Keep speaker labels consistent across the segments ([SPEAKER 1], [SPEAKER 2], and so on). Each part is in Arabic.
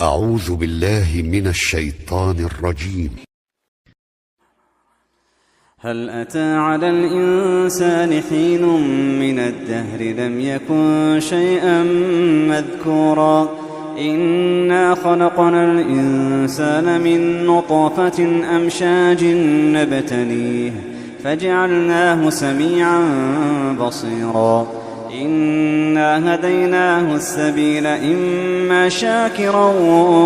[SPEAKER 1] أعوذ بالله من الشيطان الرجيم.
[SPEAKER 2] هل أتى على الإنسان حين من الدهر لم يكن شيئا مذكورا إنا خلقنا الإنسان من نطفة أمشاج نبتليه فجعلناه سميعا بصيرا إنا هديناه السبيل إما شاكرا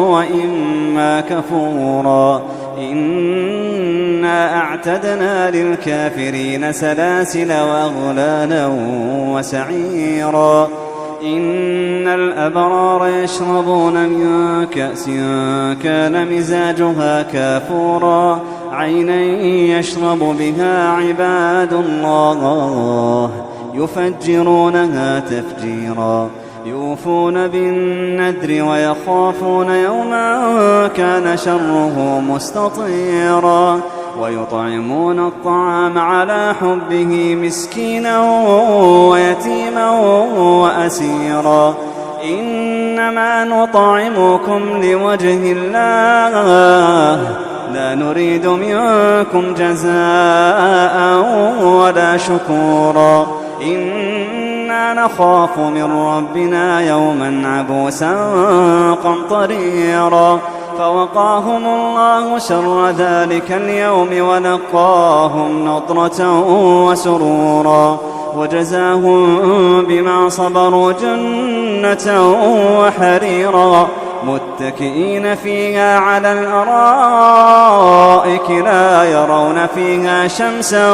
[SPEAKER 2] وإما كفورا إنا أعتدنا للكافرين سلاسل وأغلالا وسعيرا إن الأبرار يشربون من كأس كان مزاجها كافورا عينا يشرب بها عباد الله يفجرونها تفجيرا يوفون بالنذر ويخافون يوما كان شره مستطيرا ويطعمون الطعام على حبه مسكينا ويتيما وأسيرا إنما نطعمكم لوجه الله لا نريد منكم جزاء ولا شكورا إنا نخاف من ربنا يوما عبوسا قمطريرا فوقاهم الله شر ذلك اليوم ولقاهم نضرة وسرورا وجزاهم بما صبروا جنة وحريرا متكئين فيها على الأرائك لا يرون فيها شمسا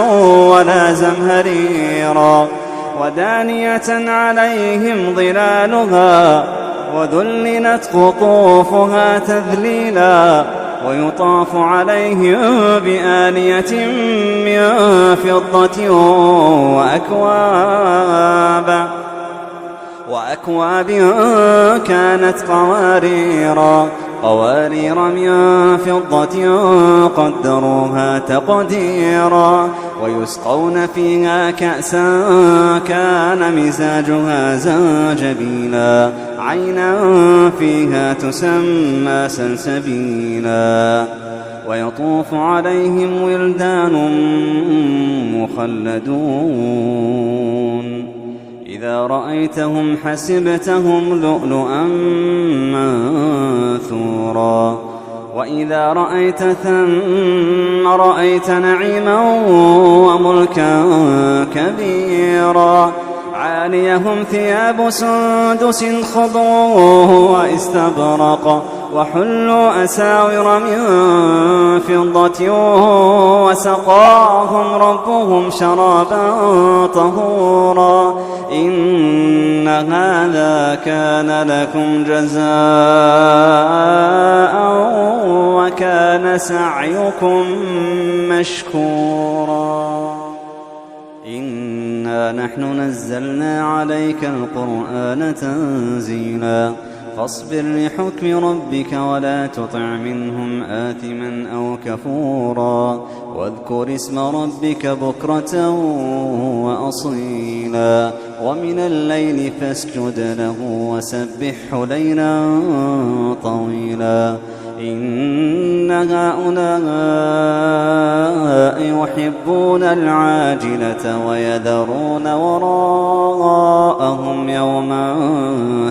[SPEAKER 2] ولا زمهريرا ودانية عليهم ظلالها وذللت قطوفها تذليلا ويطاف عليهم بآنية من فضة وأكواب كانت قوارير من فضة قدروها تقديرا ويسقون فيها كأسا كان مزاجها زنجبيلا عينا فيها تسمى سلسبيلا ويطوف عليهم ولدان مخلدون إذا رأيتهم حسبتهم لؤلؤا منثورا وإذا رأيت ثم رأيت نعيما وملكا كبيرا عاليهم ثياب سندس خضر واستبرق وحلوا أساور من فضة وسقاهم ربهم شرابا طهورا إن هذا كان لكم جزاء وكان سعيكم مشكورا إنا نحن نزلنا عليك القرآن تنزيلا فاصبر لحكم ربك ولا تطع منهم آثما أو كفورا واذكر اسم ربك بكرة وأصيلا ومن الليل فاسجد له وسبحه ليلا طويلا إن هؤلاء يحبون العاجلة ويذرون وراءهم يوما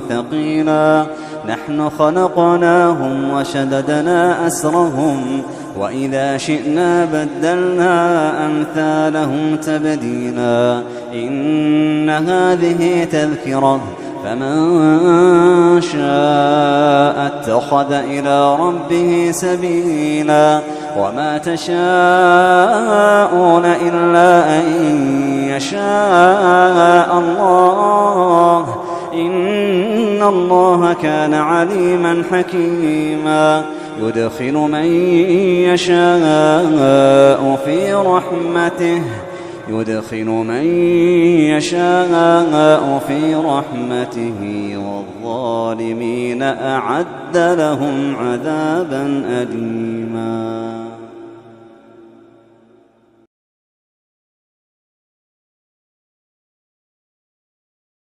[SPEAKER 2] ثقيلا نحن خلقناهم وشددنا أسرهم وإذا شئنا بدلنا أمثالهم تبديلا إن هذه تذكرة فمن شاء اتخذ إلى ربه سبيلا وما تشاءون إلا أن يشاء الله إن الله كان عليما حكيما يدخل من يشاء في رحمته والظالمين أعد لهم عذابا أليما.